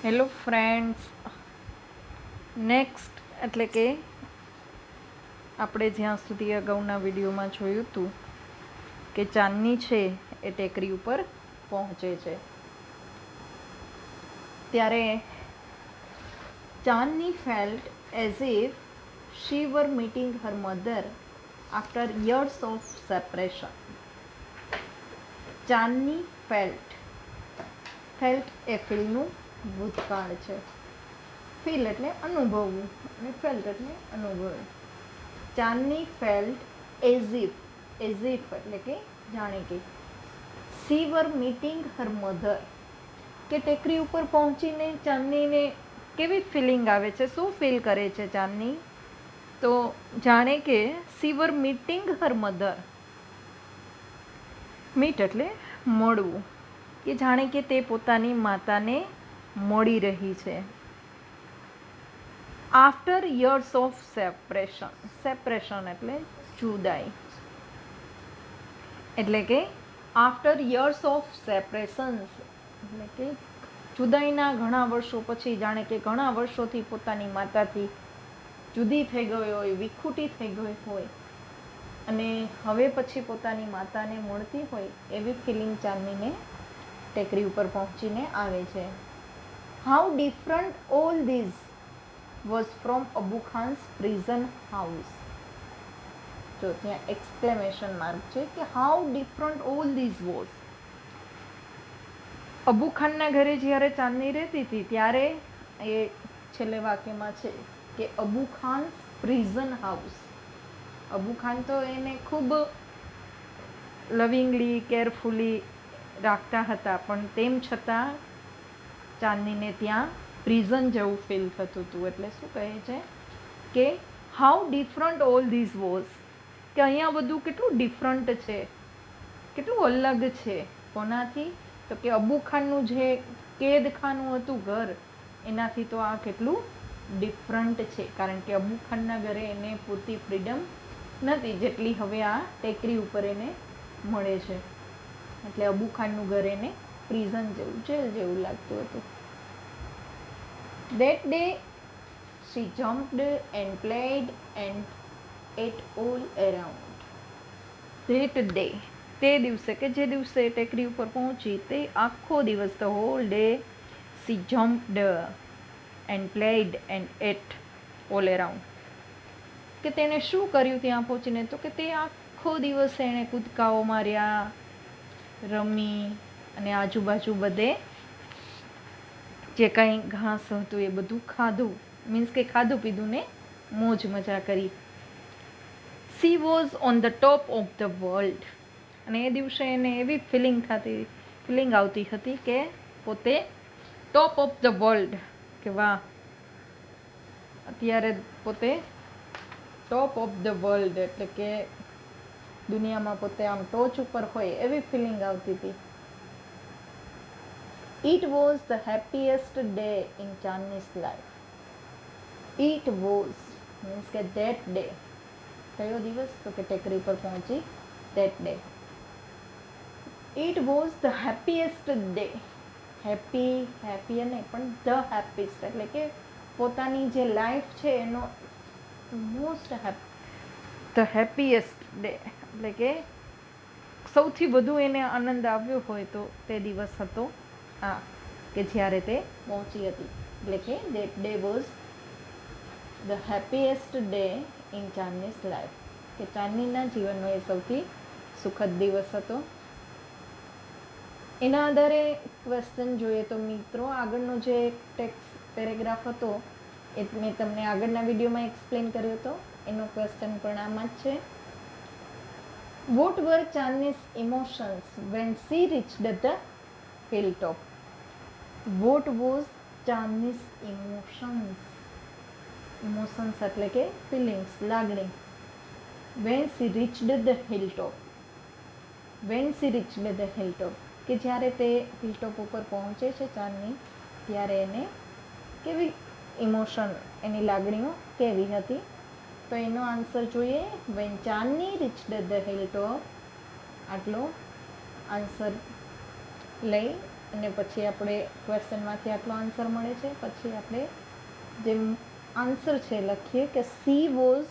Hello friends, next એટલે કે આપણે જ્યાં સુધી અગાઉના વિડીયોમાં જોયું હતું કે ચાંદની છે એ ટેકરી ઉપર પહોંચે છે ત્યારે Chandni felt as if she were meeting her mother after years of separation. Chandni felt એ ફિલનું ભૂતકાળ છે. ફીલ એટલે અનુભવવું અને ફેલ્ટ એટલે અનુભવ. ચાંદની ફેલ્ટ એઝ ઇફ એટલે કે જાણે કે C were meeting her mother, કે ટેકરી ઉપર પહોંચીને ચાંદનીને કેવી ફિલિંગ આવે છે, શું ફીલ કરે છે ચાંદની? તો જાણે કે C were meeting her mother. Meet એટલે મળવું, કે જાણે કે તે પોતાની માતાને મળી રહી છે. આફ્ટર યર્સ ઓફ સેપરેશન એટલે જુદાઈ. એટલે કે આફ્ટર યર્સ ઓફ સેપરેશન્સ એટલે કે જુદાઈના ઘણા વર્ષો પછી, જાણે કે ઘણા વર્ષોથી પોતાની માતાથી જુદી થઈ ગઈ હોય, વિખૂટી થઈ ગઈ હોય અને હવે પછી પોતાની માતાને મળતી હોય એવી ફિલિંગ ચાંદનીને ટેકરી ઉપર પહોંચીને આવે છે. How different all these was from Abu Khan's prison house. જો ત્યાં એક્સક્લેમેશન માર્ક છે કે how different all these was. Abu ખાનના ઘરે જ્યારે ચાંદની રહેતી હતી ત્યારે એ છેલ્લે વાક્યમાં છે કે અબુ ખાન્સ પ્રિઝન હાઉસ. અબુ ખાન તો એને ખૂબ લવિંગલી કેરફુલી રાખતા હતા, પણ તેમ છતાં ચાંદનીને ત્યાં પ્રિઝન જેવું ફીલ થતું હતું. એટલે શું કહે છે કે how different all these was, કે અહીંયા બધું કેટલું ડિફરન્ટ છે, કેટલું અલગ છે. કોનાથી? તો કે અબુ ખાનનું જે કેદખાનું હતું ઘર, એનાથી તો આ કેટલું ડિફરન્ટ છે. કારણ કે અબુ ખાનના ઘરે એને પૂરતી ફ્રીડમ નથી જેટલી હવે આ ટેકરી ઉપર એને મળે છે. એટલે અબુ ખાનનું ઘર એને પ્રિઝન જેવું, જેલ જેવું લાગતું હતું. That day she jumped and played and ate all around. That day, તે દિવસે કે જે દિવસે ટેકરી ઉપર પહોંચી તે આખો દિવસ, the whole day she jumped and played and ate all around. કે તેણે શું કર્યું ત્યાં પહોંચીને? તો કે તે આખો દિવસ એણે કૂદકાઓ માર્યા, રમી અને આજુબાજુ બધે જે કાંઈ ઘાસ હતું એ બધું ખાધું, મીન્સ કે ખાધું પીધું ને મોજ મજા કરી. She was on the top of the world. અને એ દિવસે એને એવી ફિલિંગ આવતી હતી કે પોતે ટોપ ઓફ ધ વર્લ્ડ, કે વાહ, અત્યારે પોતે ટોપ ઓફ ધ વર્લ્ડ એટલે કે દુનિયામાં પોતે આમ ટોચ ઉપર હોય એવી ફિલિંગ આવતી હતી. It was the happiest day in Chandni's life. It was means કે that day. કયો દિવસ? તો કે ટેકરી પર પહોંચી that day. It was the happiest day. Happy નહીં પણ the happiest એટલે કે પોતાની જે લાઈફ છે એનો મોસ્ટ the happiest day એટલે કે સૌથી વધુ એને આનંદ આવ્યો હોય તો તે દિવસ હતો આ, કે જ્યારે તે પહોંચી હતી. એટલે કે that day was the happiest day in ચાંદની's life, કે ચાંદનીના જીવનનો એ સૌથી સુખદ દિવસ હતો. એના આધારે ક્વેશ્ચન જોઈએ તો મિત્રો, આગળનો જે ટેક્સ્ટ પેરેગ્રાફ હતો એ મેં તમને આગળના વિડીયોમાં એક્સપ્લેન કર્યો હતો. એનો ક્વેશ્ચન પણ આમાં જ છે. વોટ વર ચાંદની's emotions when she reached the hilltop? What was ચાંદની's emotions એટલે કે ફિલિંગ્સ, લાગણી. when she reached the hilltop કે જ્યારે તે હિલટોપ ઉપર પહોંચે છે ચાંદની, ત્યારે એને કેવી ઇમોશન, એની લાગણીઓ કેવી હતી? તો એનો આન્સર જોઈએ. when Chandni reached the hilltop, આટલો આન્સર લઈ અને પછી આપણે ક્વેશ્ચનમાંથી આટલો આન્સર મળે છે. પછી આપણે જે આન્સર છે લખીએ કે she was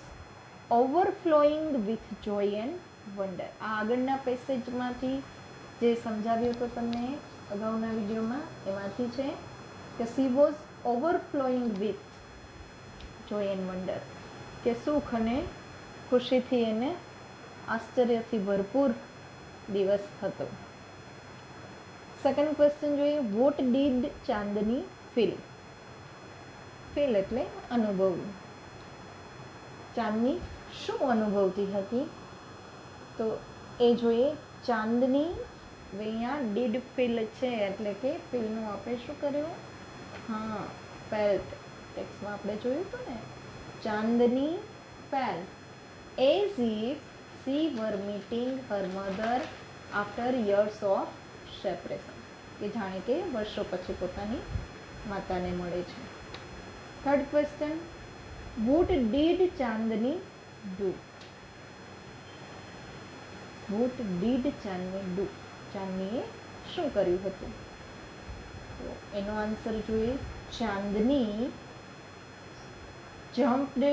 overflowing with Joy and wonder. આ આગળના પેસેજમાંથી જે સમજાવ્યું હતું તમને અગાઉના વિડીયોમાં એમાંથી છે કે she was overflowing with Joy and wonder, કે સુખ અને ખુશીથી એને આશ્ચર્યથી ભરપૂર દિવસ હતો. સેકન્ડ ક્વેશ્ચન જોઈએ. What did Chandni feel? Feel એટલે અનુભવવું. ચાંદની શું અનુભવતી હતી? તો એ જોઈએ. ચાંદની અહીંયા ડીડ ફીલ છે એટલે કે ફીલનું આપણે શું કર્યું? હા, ફેલ્ટ. ટેક્સ્ટમાં આપણે જોયું હતું ને. Chandni felt as if she were meeting her mother after years of separation, કે જાણે કે વર્ષો પછી પોતાની માતાને મળે છે. Third question. What did Chandni do? What did Chandni do? ચાંદનીએ શું કર્યું હતું? તો એનો આન્સર જોઈએ. ચાંદની jumped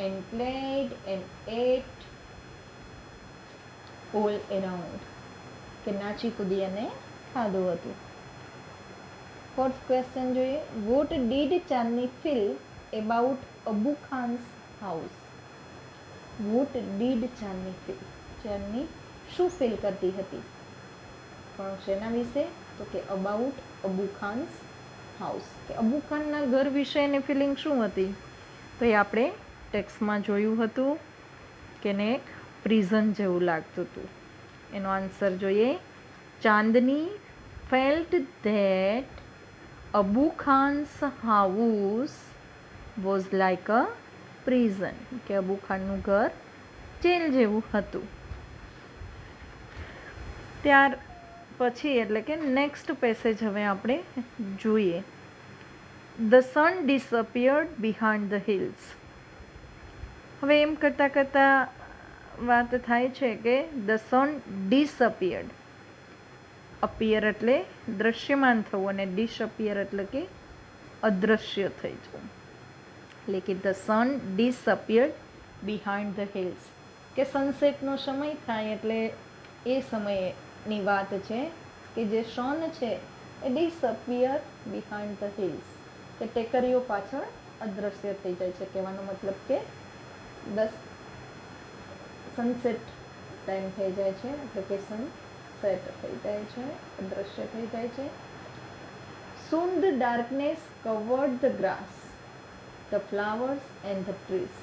and played and ate all around, કે નાચી કૂદી અને ખાધું હતું. ફોર્થ ક્વેશ્ચન જોઈએ. What did Chandni feel about Abu Khan's house? What did Chandni feel? Chandni શું ફીલ કરતી હતી? પણ શેના વિશે? તો કે અબાઉટ અબુ ખાન્સ હાઉસ, કે અબુ ખાનના ઘર વિશે એની ફિલિંગ શું હતી? તો એ આપણે ટેક્સ્ટમાં જોયું હતું કે એને એક પ્રિઝન જેવું લાગતું હતું. એનો આન્સર જોઈએ. Chandni felt that Abu Khan's house was like a prison, કે અબુ ખાનનું ઘર જેલ જેવું હતું. ત્યાર પછી એટલે કે નેક્સ્ટ પેસેજ હવે આપણે જોઈએ. The sun disappeared behind the hills. હવે એમ કરતાં કરતાં વાત થાય છે કે ધ સન ડિસઅપિયર્ડ. અપિયર એટલે દ્રશ્યમાન થવું અને ડિસઅપિયર એટલે કે અદૃશ્ય થઈ જવું. એટલે કે the sun disappeared behind the hills, કે સનસેટનો સમય થાય એટલે એ સમયની વાત છે કે જે સન છે એ ડિસઅપિયર બિહાઇન્ડ ધ હિલ્સ, કે ટેકરીઓ પાછળ અદૃશ્ય થઈ જાય છે. કહેવાનો મતલબ કે સનસેટ ટાઈમ થઈ જાય છે એટલે કે સનસેટ થઈ જાય છે, અદૃશ્ય થઈ જાય છે. Soon the darkness covered the grass, the flowers and the trees.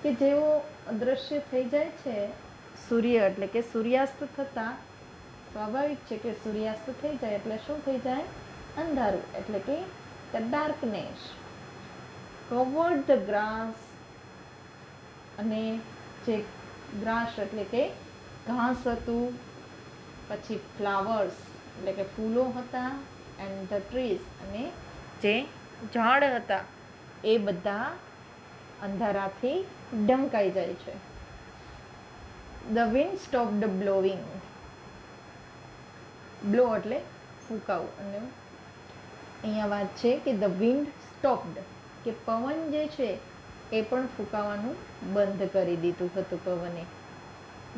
કે જેવો અદૃશ્ય થઈ જાય છે સૂર્ય એટલે કે સૂર્યાસ્ત થતાં સ્વાભાવિક છે કે સૂર્યાસ્ત થઈ જાય એટલે શું થઈ જાય? અંધારું, એટલે કે the darkness covered the grass, અને જે ગ્રાસ એટલે કે ઘાસ હતું, પછી ફ્લાવર્સ એટલે કે ફૂલો હતા, એન્ડ ધ ટ્રીઝ અને જે ઝાડ હતા એ બધા અંધારાથી ઢંકાઈ જાય છે. The wind stopped blowing. Blow એટલે ફૂંકાવું, અને અહીંયા વાત છે કે ધ વિન્ડ સ્ટોપ્ડ, કે પવન જે છે એ પણ ફૂંકાવાનું બંધ કરી દીધું હતું પવને.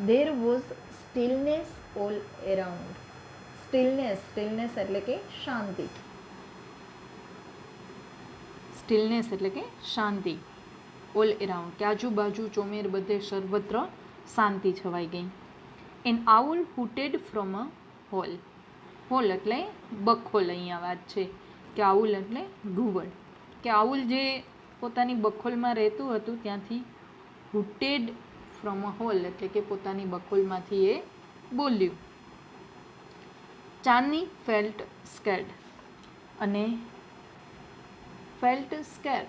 There was stillness all around. Stillness એટલે કે શાંતિ. સ્ટીલનેસ એટલે કે શાંતિ. ઓલ એરાઉન્ડ, કે આજુબાજુ ચોમેર બધે સર્વત્ર શાંતિ છવાઈ ગઈ. An owl hooted from a hole. Hole એટલે બખોલ. અહીંયા વાત છે કે આઉલ એટલે ઘુવડ, કે આઉલ જે પોતાની બખોલમાં રહેતું હતું ત્યાંથી હૂટેડ ફ્રોમ અ હોલ એટલે કે પોતાની બખોલમાંથી એ બોલ્યું. ચાંદની ફેલ્ટ સ્કેર્ડ, અને ફેલ્ટ સ્કેર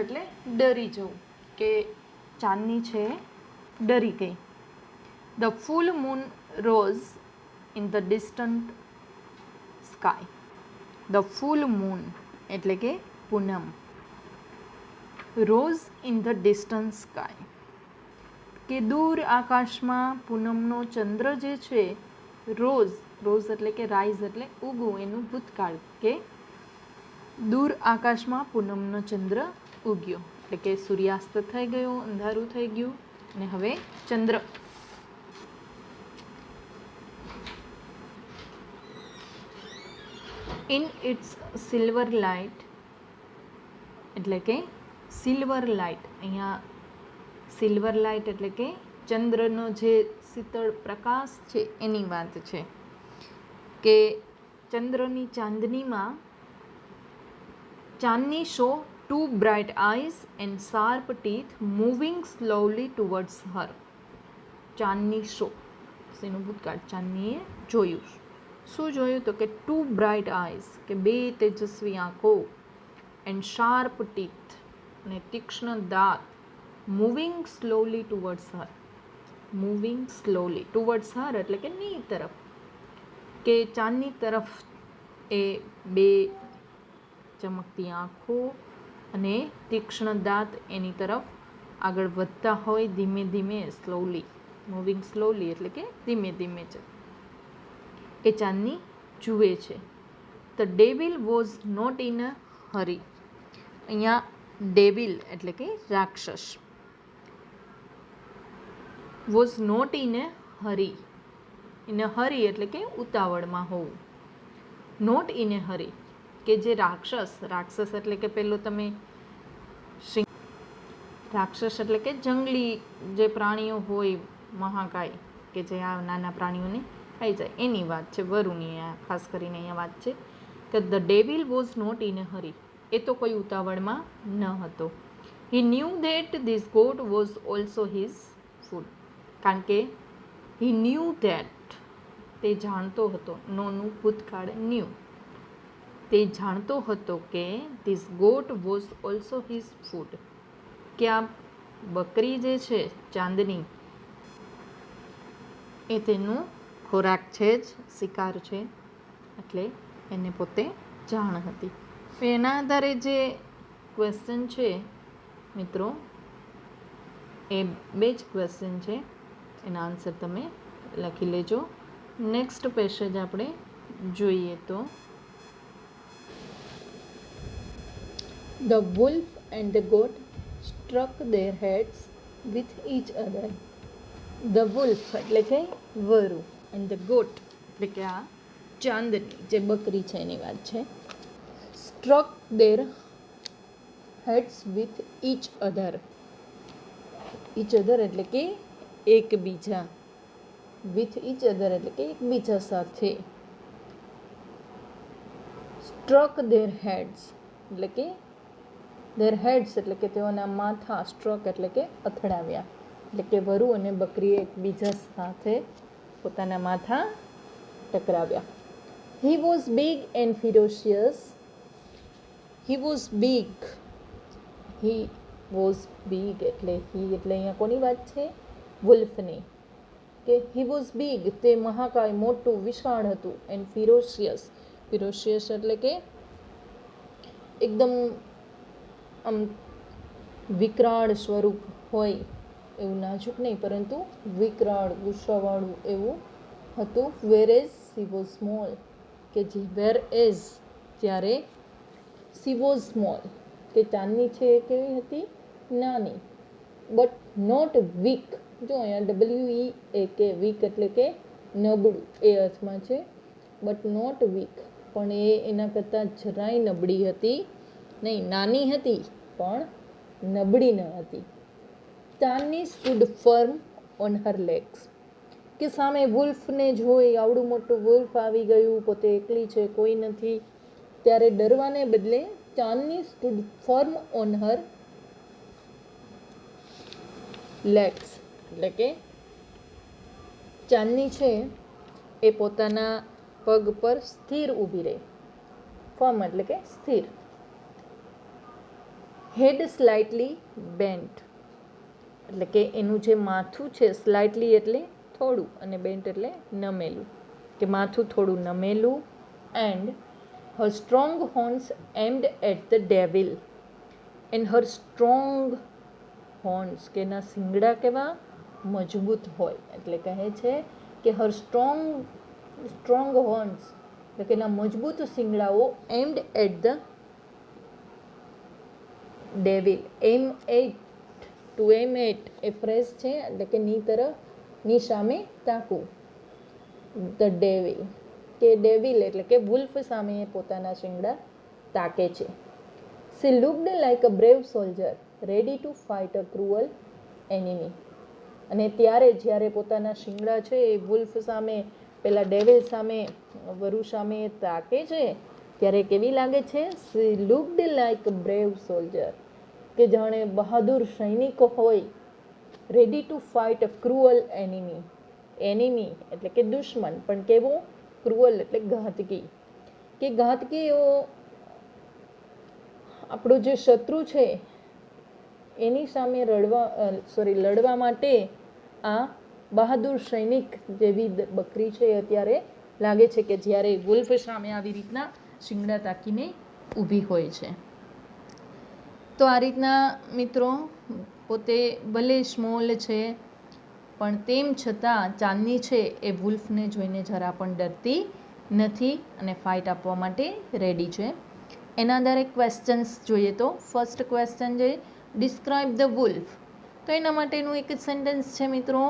એટલે ડરી જવું, કે ચાંદની છે ડરી ગઈ. The full moon rose in the distant sky. The full moon એટલે કે પૂનમ. Rose in the distant sky, કે દૂર આકાશમાં પૂનમનો ચંદ્ર જે છે રોઝ રોઝ એટલે કે રાઈઝ એટલે ઉગવું, એનું ભૂતકાળ કે દૂર આકાશમાં પૂનમનો ચંદ્ર ઉગ્યો એટલે કે સૂર્યાસ્ત થઈ ગયો, અંધારું થઈ ગયું અને હવે ચંદ્ર ઇન ઇટ્સ સિલ્વર લાઇટ એટલે કે સિલ્વર લાઇટ, અહીંયા સિલ્વર લાઇટ એટલે કે ચંદ્રનો જે શીતળ પ્રકાશ છે એની વાત છે કે ચંદ્રની ચાંદનીમાં Chandni saw two bright eyes and sharp teeth moving slowly towards her. Chandni saw એનું ભૂતકાળ, ચાંદનીએ જોયું. શું જોયું? તો કે ટુ બ્રાઇટ આઈઝ કે બે તેજસ્વી આંખો, એન્ડ શાર્પ ટીથ અને તીક્ષ્ણ દાંત, મૂવિંગ સ્લોલી ટુવર્ડ્સ હર. મૂવિંગ સ્લોલી ટુવર્ડ્સ હર એટલે કે ની તરફ, કે ચાંદની તરફ એ બે ચમકતી આંખો અને તીક્ષ્ણ દાંત એની તરફ આગળ વધતા હોય ધીમે ધીમે, સ્લોલી, મૂવિંગ સ્લોલી એટલે કે ધીમે ધીમે છે એ ચાંદની જુએ છે. The devil was not in a hurry. અહીંયા ડેવિલ એટલે કે રાક્ષસ, was not in a hurry, in a hurry એટલે કે ઉતાવળમાં હોવું. નોટ ઇન એ હરી કે જે રાક્ષસ એટલે કે પેલો તમે રાક્ષસ એટલે કે જંગલી જે પ્રાણીઓ હોય મહાકાય કે જે આ નાના પ્રાણીઓને ખાઈ જાય એની વાત છે. વરુની ખાસ કરીને અહીંયા વાત છે કે the devil was not in a hurry, એ તો કોઈ ઉતાવળમાં ન હતો. He knew that this goat was also his food. કારણ કે હી ન્યૂ ધેટ તે જાણતો હતો, નોનું ભૂતકાળ ન્યૂ, તે જાણતો હતો કે this goat was also his food કે આ બકરી જે છે ચાંદની એ તેનું ખોરાક છે જ, શિકાર છે, એટલે એને પોતે જાણ હતી. એના આધારે જે ક્વેશ્ચન છે મિત્રો એ બે જ ક્વેશ્ચન છે, એના આન્સર તમે લખી લેજો. નેક્સ્ટ પેસેજ આપણે જોઈએ તો The wolf and the goat struck their heads with each other. The wolf એટલે કે વરુ and the goat એટલે કે આ ચાંદની જે બકરી છે એની વાત છે. struck their heads with each other. each other એટલે કે એકબીજા, with each other એટલે કે એકબીજા સાથે. struck their heads એટલે કે their heads એટલે કે તેઓના માથા, struck એટલે કે અથડાવ્યા, એટલે કે વરુ અને બકરીએ એકબીજા સાથે પોતાના માથા ટકરાવ્યા. He was big and ferocious. He was big. He was big એટલે અહીંયા કોની વાત છે? વુલ્ફની. કે he was big તે મહાકાય, મોટું, વિશાળ હતું. and ferocious એટલે કે એકદમ આમ વિકરાળ સ્વરૂપ હોય એવું, નાજુક નહીં પરંતુ વિકરાળ, ગુસ્સાવાળું એવું હતું. whereas she was small કે જે whereas જ્યારે she was small કે ચાંદની છે એ કેવી હતી? નાની. but not weak. જો અહીંયા WEAK weak એટલે કે નબળું એ અર્થમાં છે. but not weak પણ એ એના કરતાં જરાય નબળી હતી નહીં. નાની હતી પણ નબળી ન હતી. ચાંદની stood firm on her legs કે સામે વુલ્ફને જોઈ, આવડું મોટું વુલ્ફ આવી ગયું, પોતે એકલી છે, કોઈ નથી, ત્યારે ડરવાને બદલે ચાંદની stood firm on her legs એટલે કે ચાંદની છે એ પોતાના પગ પર સ્થિર ઊભી રહે. ફર્મ એટલે કે સ્થિર. હેડ સ્લાઇટલી બેન્ટ એટલે કે એનું જે માથું છે, સ્લાઇટલી એટલે થોડું અને બેન્ટ એટલે નમેલું, કે માથું થોડું નમેલું. And her strong horns aimed at the devil. And her strong horns કે એના શિંગડા કેવા? મજબૂત હોય. એટલે કહે છે કે હર સ્ટ્રોંગ સ્ટ્રોંગ હોર્ન્સ એટલે કે એના મજબૂત શિંગડાઓ aimed at the devil. Aim at to aim at એ ફ્રેઝ છે એટલે કે ની તરફ, ની સામે તાકવું. ધ ડેવિલ કે ડેવિલ એટલે કે વુલ્ફ સામે એ પોતાના શિંગડા તાકે છે. She looked like a brave soldier, ready to fight a cruel enemy. અને ત્યારે જ્યારે પોતાના શિંગડા છે એ વુલ્ફ સામે, પેલા ડેવિલ સામે, વરુ સામે તાકે છે ત્યારે કેવી લાગે છે? She looked like a brave soldier, કે જાણે બહાદુર સૈનિક હોય. Ready to fight a cruel enemy. Enemy એટલે કે દુશ્મન, પણ કેવો? ક્રુઅલ એટલે ઘાતકી. કે ઘાતકી એવો આપણો જે શત્રુ છે એની સામે લડવા માટે આ બહાદુર સૈનિક જેવી બકરી છે અત્યારે લાગે છે કે જ્યારે વુલ્ફ સામે આવી રીતના શિંગડા તાકીને ઊભી હોય છે. તો આ રીતના મિત્રો પોતે ભલે સ્મોલ છે પણ તેમ છતાં ચાંદની છે એ વુલ્ફને જોઈને જરા પણ ડરતી નથી અને ફાઇટ આપવા માટે રેડી છે. એના દરેક ક્વેશ્ચન્સ જોઈએ તો ફર્સ્ટ ક્વેશ્ચન છે ડિસ્ક્રાઇબ ધ વુલ્ફ. તો એના માટેનું એક જ સેન્ટેન્સ છે મિત્રો,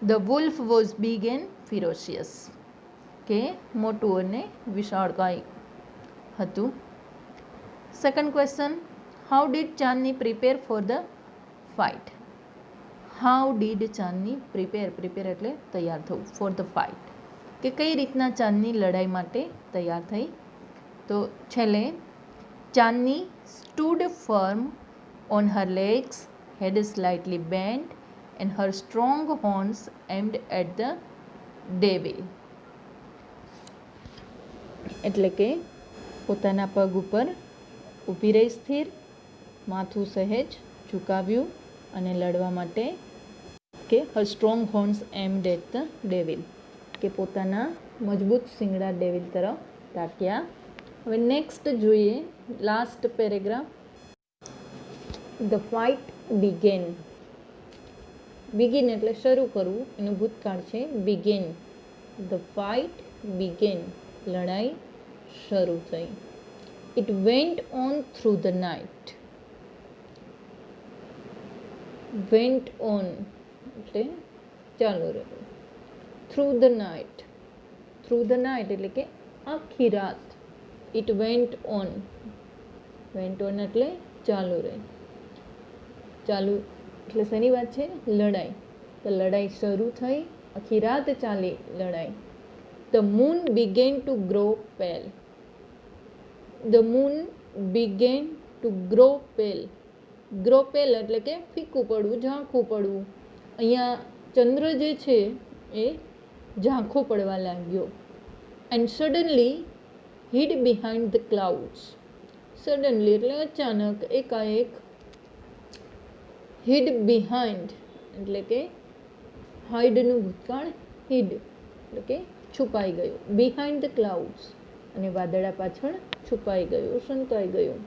the wolf was big and ferocious, કે મોટું અને વિશાળકાય હતું. Second question, how did Chandni prepare for the fight. How did Chandni prepare એટલે તૈયાર થવું, ફોર ધ ફાઇટ કે કઈ રીતના ચાંદની લડાઈ માટે તૈયાર થઈ. તો છેલ્લે ચાંદની stood firm on her legs, head slightly bent, and her strong horns aimed at the devil. એટલે કે પોતાના પગ ઉપર ઊભી રહી સ્થિર, માથું સહેજ ઝુકાવ્યું અને લડવા માટે, કે her strong horns aimed at the devil, કે પોતાના મજબૂત શિંગડા ડેવિલ તરફ તાક્યા. હવે નેક્સ્ટ જોઈએ last paragraph. The fight began. Begin એટલે શરૂ કરવું, એનું ભૂતકાળ છે બિગેન. ધ ફાઇટ બિગેન, લડાઈ શરૂ થઈ. It went on through the night. Went on એટલે ચાલુ રહ્યું. Through the night, through the night એટલે કે આખી રાત. It went on, went on એટલે ચાલુ રહે. ચાલુ એટલે શેની વાત છે? લડાઈ. તો લડાઈ શરૂ થઈ, આખી રાત ચાલી લડાઈ. The moon began to grow pale. The moon began to grow pale. Grow pale એટલે કે ફીકું પડવું, ઝાંખું પડવું. અહીંયા ચંદ્ર જે છે એ ઝાંખો પડવા લાગ્યો. And suddenly hid behind the clouds. Suddenly એટલે અચાનક, એકાએક. હિડ બિહાઇન્ડ એટલે કે હાઇડનું ભૂતકાળ હિડ એટલે કે છુપાઈ ગયું. બિહાઇન્ડ ધ ક્લાઉડ્સ અને વાદળા પાછળ છુપાઈ ગયું, સંતાઈ ગયું.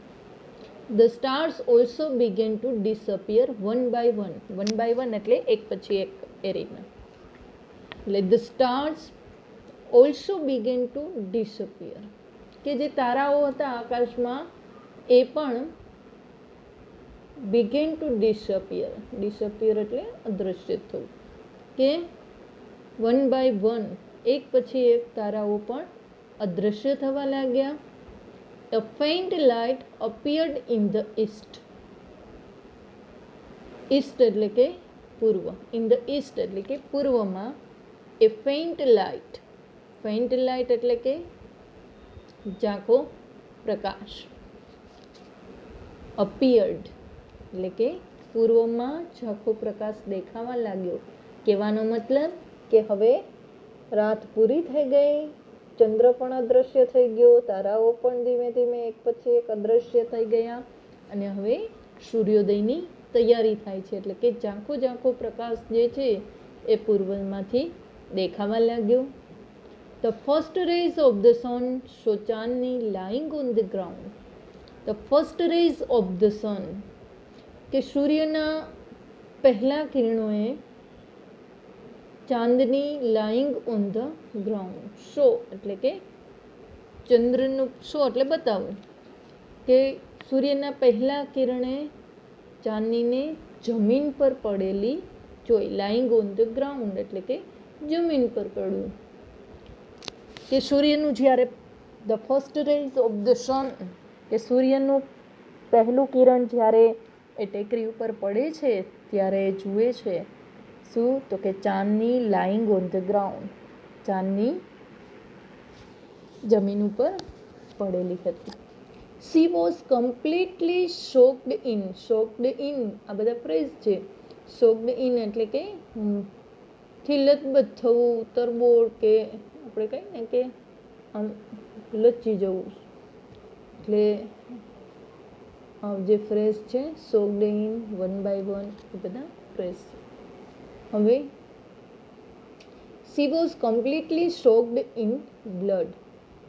The stars also began to disappear one by one. One by one એટલે એક પછી એક એ રીતના. એટલે the stars also began to disappear, કે જે તારાઓ હતા આકાશમાં એ પણ બિગેન ટુ ડિસઅપિયર. ડિસઅપિયર એટલે અદૃશ્ય થવું, કે વન બાય વન એક પછી એક તારાઓ પણ અદૃશ્ય થવા લાગ્યા. A faint light appeared in the east. East એટલે કે પૂર્વ. In the east એટલે કે પૂર્વમાં. A faint light. Faint light એટલે કે ઝાંખો પ્રકાશ. Appeared એટલે કે પૂર્વમાં ઝાંખો પ્રકાશ દેખાવા લાગ્યો. કહેવાનો મતલબ કે હવે રાત પૂરી થઈ ગઈ, ચંદ્ર પણ અદૃશ્ય થઈ ગયો, તારાઓ પણ ધીમે ધીમે એક પછી એક અદૃશ્ય થઈ ગયા અને હવે સૂર્યોદયની તૈયારી થાય છે. એટલે કે ઝાંખો ઝાંખો પ્રકાશ જે છે એ પૂર્વમાંથી દેખાવા લાગ્યો. The first rays of the sun saw Chandni lying on the ground. The first rays of the sun, કે સૂર્યના પહેલા કિરણોએ Chandni lying on the ground. Saw એટલે કે ચંદ્રનું, શો એટલે બતાવવું, કે સૂર્યના પહેલા કિરણે ચાંદનીને જમીન પર પડેલી જોઈ. લાઈંગ ઓન ધ ગ્રાઉન્ડ એટલે કે જમીન પર પડવું. કે સૂર્યનું જ્યારે the first rays of the sun, કે સૂર્યનું પહેલું કિરણ જ્યારે એ ટેકરી ઉપર પડે છે ત્યારે એ જુએ છે શું? તો કે Chandni lying on the ground, Chandni જમીન ઉપર પડેલી હતી. She was completely soaked in. Soaked in આ બધા ફ્રેઝ છે. સોક્ડ ઇન એટલે કે થી લથબથ થવું, તરબોળ, કે આપણે કહીએ ને કે આમ લચ્છી જવું, એટલે જે ફ્રેઝ છે soaked in, one by one, એ બધા ફ્રેઝ છે. હવે she was completely soaked in blood,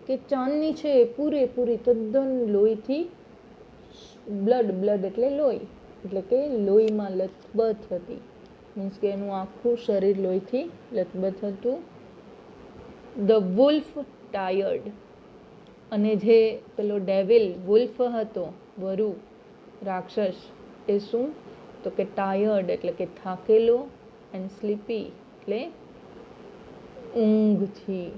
કે ચાંદની છે એ પૂરેપૂરી તદ્દન લોહીથી, બ્લડ એટલે લોહી, એટલે કે લોહીમાં લથબથ હતી. મીન્સ કે એનું આખું શરીર લોહીથી લથબથ હતું. ધ વુલ્ફ ટાયર્ડ, અને જે પેલો ડેવિલ વુલ્ફ હતો, વરુ, રાક્ષસ, એ શું? તો કે ટાયર્ડ એટલે કે થાકેલો, એન્ડ સ્લીપી એટલે ઊંઘથી.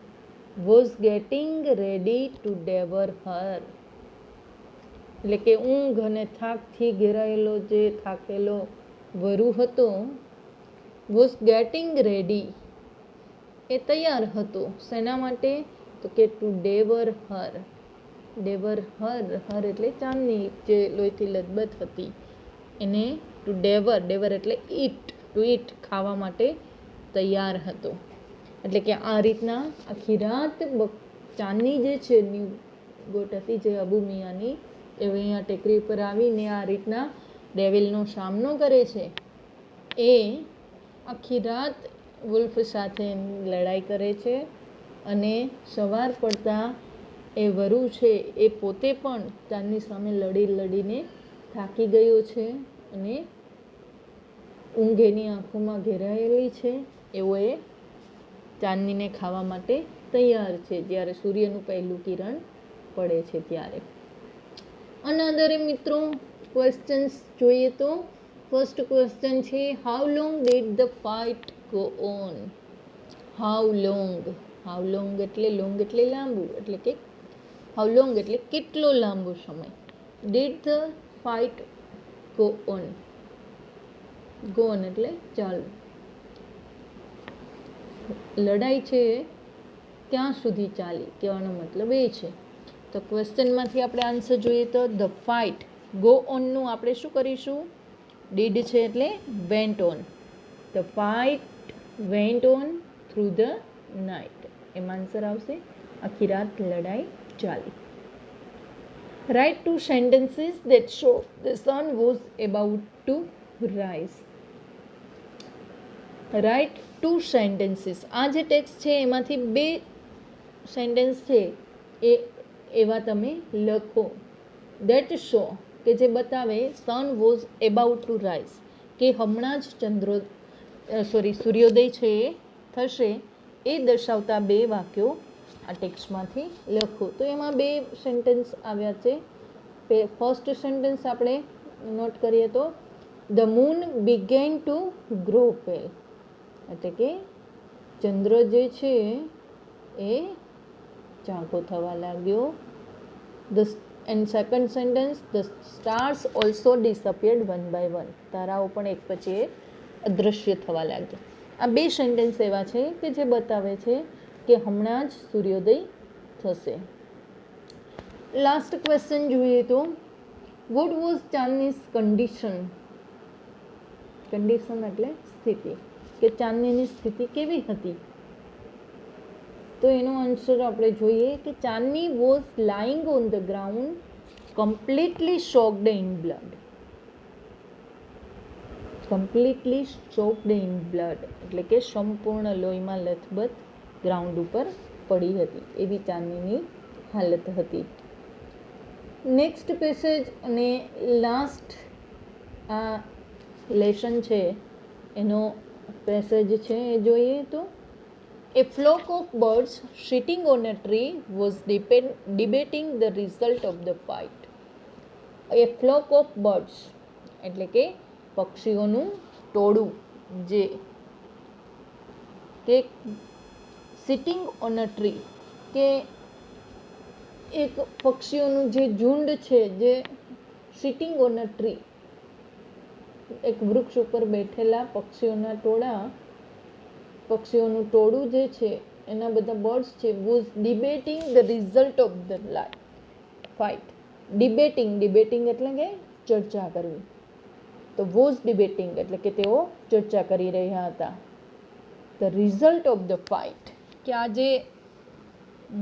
વોઝ ગેટિંગ રેડી ટુ ડેવર હર, એટલે કે ઊંઘ અને થાકથી ઘેરાયેલો જે થાકેલો વરુ હતો, વોઝ ગેટિંગ રેડી, એ તૈયાર હતો. શેના માટે? તો કે ટુ ડેવર હર. ડેવર હર, હર એટલે ચાંદની જે લોહીથી લથબથ હતી, એને ટુ ડેવર, ડેવર એટલે ઈટ, ટુ ઈટ, ખાવા માટે તૈયાર હતો. એટલે કે આ રીતના આખી રાત ચાંદની જે છે ગોટ હતી જે અબુ મિયાની, એ અહીંયા ટેકરી પર આવીને આ રીતના ડેવિલનો સામનો કરે છે. એ આખી રાત વુલ્ફ સાથે લડાઈ કરે છે, અને સવાર પડતા એ વરુ છે એ પોતે પણ ચાંદની સામે લડીને થાકી ગયો છે, અને ઊંઘ એની આંખોમાં ઘેરાયેલી છે. એવો એ ચાંદનીને ખાવા માટે તૈયાર છે જ્યારે સૂર્યનું પહેલું કિરણ પડે છે ત્યારે. અનધર મિત્રો ક્વેશ્ચન્સ જોઈએ તો ફર્સ્ટ ક્વેશ્ચન છે, how long did the fight go on. How long, how long એટલે લોંગ એટલે લાંબુ, એટલે કે હાઉ લોંગ એટલે કેટલો લાંબો સમય. Did the fight go on, go on એટલે ચાલુ. લડાઈ છે ક્યાં સુધી ચાલી, કહેવાનો મતલબ એ છે. તો ક્વેશ્ચનમાંથી આપણે આન્સર જોઈએ તો ધ ફાઇટ ગો ઓનનું આપણે શું કરીશું? ડીડ છે એટલે went on. The fight went on through the night, એમાં આન્સર આવશે આખી રાત લડાઈ ચાલી. Write two sentences that show the sun was about to rise. Write two sentences, આ જે ટેક્સ્ટ છે એમાંથી 2 સેન્ટેન્સ છે એ એવા તમે લખો. ધેટ શો કે જે બતાવે સન વોઝ અબાઉટ ટુ રાઇઝ, કે હમણાં જ સૂર્યોદય છે એ થશે, એ દર્શાવતા 2 વાક્યો આ ટેક્સ્ટમાંથી લખો. તો એમાં 2 સેન્ટેન્સ આવ્યા છે. ફર્સ્ટ સેન્ટેન્સ આપણે નોટ કરીએ તો the moon began to grow pale, એટલે કે ચંદ્ર જે છે એ ઝાંખો થવા લાગ્યો. And second sentence the stars also disappeared one by one, તારાઓ પણ એક પછી એક અદૃશ્ય થવા લાગ્યા. આ 2 સેન્ટેન્સ એવા છે કે જે બતાવે છે કે હમણાં જ સૂર્યોદય થશે. લાસ્ટ ક્વેશ્ચન જોઈએ તો વોટ વોઝ ચાંદનીઝ કન્ડિશન. કન્ડિશન એટલે સ્થિતિ, કે ચાંદનીની સ્થિતિ કેવી હતી. તો એનો આન્સર આપણે જોઈએ કે Chandni was lying on the ground completely soaked in blood. Completely soaked in blood એટલે કે સંપૂર્ણ લોહીમાં લથબથ ગ્રાઉન્ડ ઉપર પડી હતી, એવી ચાંદનીની હાલત હતી. નેક્સ્ટ પેસેજ અને લાસ્ટ આ લેસન છે એનો પેસેજ છે એ જોઈએ તો A flock of birds sitting on a tree was debating the result of the fight. A flock of birds એટલે કે પક્ષીઓનું ટોળું જે કે સિટિંગ ઓન અ ટ્રી કે એક પક્ષીઓનું જે ઝુંડ છે જે સિટિંગ ઓન અ ટ્રી એક વૃક્ષ ઉપર બેઠેલા પક્ષીઓનું ટોળું જે છે એના બધા બર્ડ્સ છે was debating the result of the fight. Debating એટલે કે ચર્ચા કરવી. તો વોઝ ડિબેટિંગ એટલે કે તેઓ ચર્ચા કરી રહ્યા હતા the result of the fight, કે આ જે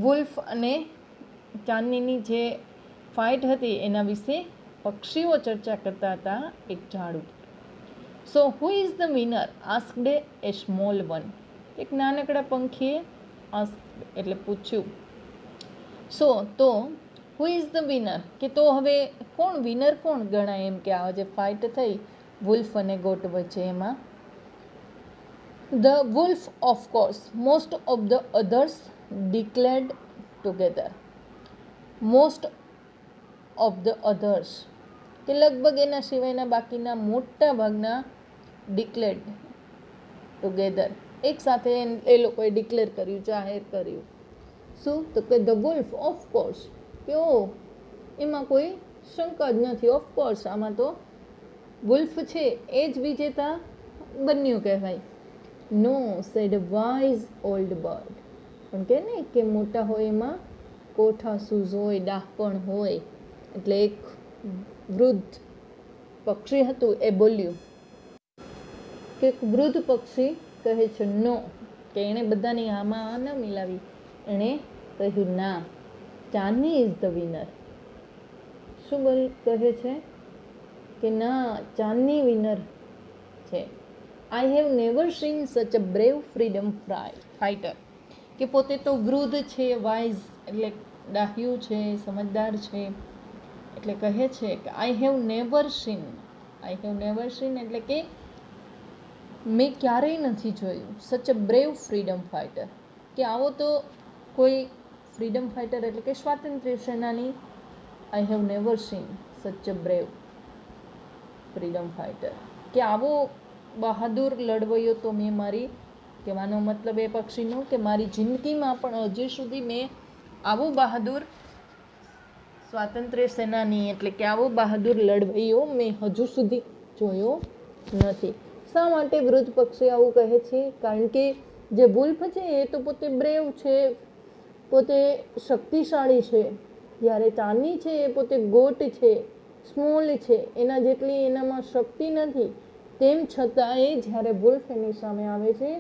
વુલ્ફ અને ચાંદનીની જે ફાઇટ હતી એના વિશે પક્ષીઓ ચર્ચા કરતા હતા એક ઝાડ ઉપર. So who is the winner asked a small one, એક નાનકડા પંખીએ એટલે પૂછ્યું. સો તો હુ ઇઝ ધ વિનર, કે તો હવે કોણ વિનર કોણ ગણાય એમ કે આ જે ફાઇટ થઈ વુલ્ફ અને ગોટ વચ્ચે એમાં. The wolf of course most of the others declared together. Most of the others કે લગભગ એના સિવાયના બાકીના મોટા ભાગના ડિક્લેર્ડ ટુગેધર એક સાથે એ લોકોએ ડિક્લેર કર્યું, જાહેર કર્યું. શું? તો કે ધ વુલ્ફ ઓફકોર્સ, કે એમાં કોઈ શંકા જ નથી. ઓફકોર્સ આમાં તો વુલ્ફ છે એ જ વિજેતા બન્યું કહેવાય. નો સેડ વાઇઝ ઓલ્ડ બર્ડ, પણ કે ને કે મોટા હોય એમાં કોઠાસૂઝ હોય, ડાહપણ હોય. એટલે એક વૃદ્ધ પક્ષી હતું એ બોલ્યું કે એક વૃદ્ધ પક્ષી કહે છે નો, કે એણે બધાની આમાં ન મિલાવી, એણે કહ્યું ના, ચાંદની ઇઝ ધ વિનર. શું કહે છે કે ના, ચાંદની વિનર છે. આઈ હેવ નેવર સીન સચ અ બ્રેવ ફ્રીડમ ફાઇટર, કે પોતે તો વૃદ્ધ છે, વાઇઝ એટલે ડાહ્યું છે, સમજદાર છે, એટલે કહે છે કે આઈ હેવ નેવર સીન એટલે કે મેં ક્યારેય નથી જોયું સચ અ બ્રેવ ફ્રીડમ ફાઇટર, કે આવો તો કોઈ ફ્રીડમ ફાઇટર એટલે કે સ્વાતંત્ર્ય સેનાની. આઈ હેવ નેવર સીન સચ અ બ્રેવ ફ્રીડમ ફાઇટર, કે આવો બહાદુર લડવૈયો તો મેં કહેવાનો મતલબ એ પક્ષીનો કે મારી જિંદગીમાં પણ હજી સુધી મેં આવો બહાદુર સ્વાતંત્ર્ય સેનાની એટલે કે આવો બહાદુર લડવૈયો મેં હજુ સુધી જોયો નથી. શા માટે વૃદ્ધ પક્ષી આવું કહે છે? કારણ કે જે વુલ્ફ છે એ તો પોતે બ્રેવ છે, પોતે શક્તિશાળી છે, જ્યારે ચાંદની છે એ પોતે ગોટ છે, સ્મોલ છે, એના જેટલી એનામાં શક્તિ નથી. તેમ છતાં એ જ્યારે વુલ્ફ એની સામે આવે છે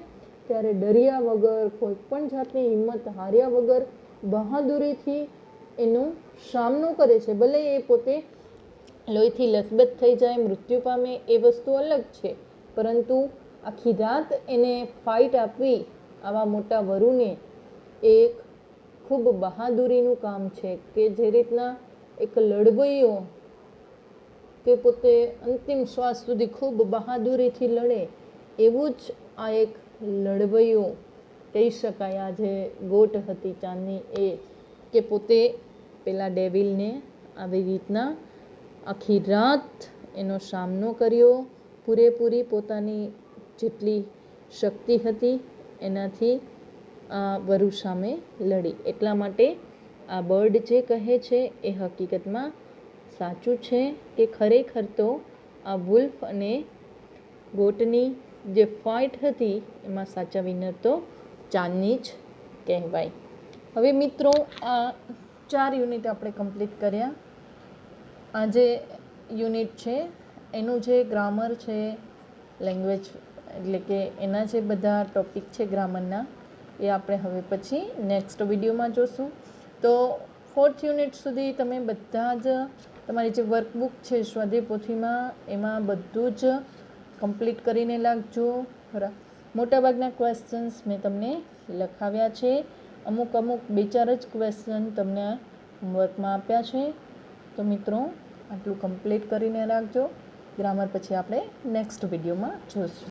ત્યારે ડર્યા વગર, કોઈ પણ જાતની હિંમત હાર્યા વગર બહાદુરીથી એનો સામનો કરે છે. ભલે એ પોતે લોહીથી લથબથ થઈ જાય, મૃત્યુ પામે, એ વસ્તુ અલગ છે, પરંતુ આખી રાત એને ફાઇટ આપવી આવા મોટા વરુને એક ખૂબ બહાદુરીનું કામ છે. કે જે રીતના એક લડવૈયો કે પોતે અંતિમ શ્વાસ સુધી ખૂબ બહાદુરીથી લડે, એવું જ આ એક લડવૈયો કહી શકાય. આ જે ગોટ હતી ચાંદની એ, કે પોતે પેલા ડેવિલને આવી રીતના આખી રાત એનો સામનો કર્યો, પૂરેપૂરી પોતાની જેટલી શક્તિ હતી એનાથી આ વરુ સામે લડી. એટલા માટે આ બર્ડ જે કહે છે એ હકીકતમાં સાચું છે કે ખરેખર તો આ વુલ્ફ અને ગોટની જે ફાઇટ હતી એમાં સાચા વિનર તો ચાંદની જ કહેવાય. હવે મિત્રો આ 4 યુનિટ આપણે કમ્પ્લીટ કર્યા. આ જે યુનિટ છે એનું જે ગ્રામર છે, લેંગ્વેજ એટલે કે એના જે બધા ટોપિક છે ગ્રામરના, એ આપણે હવે પછી નેક્સ્ટ વિડીયોમાં જોશું. તો 4th યુનિટ સુધી તમે બધા જ તમારી જે વર્કબુક છે સ્વાધ્યાય પોથીમાં એમાં બધું જ કમ્પ્લીટ કરીને લાગજો. મોટાભાગના ક્વેશ્ચન્સ મેં તમને લખાવ્યા છે, અમુક 2-4 જ ક્વેશ્ચન તમને હોમવર્કમાં આપ્યા છે. તો મિત્રો આટલું કમ્પ્લીટ કરીને રાખજો. ગ્રામર પછી આપણે નેક્સ્ટ વિડીયોમાં જોઈશું.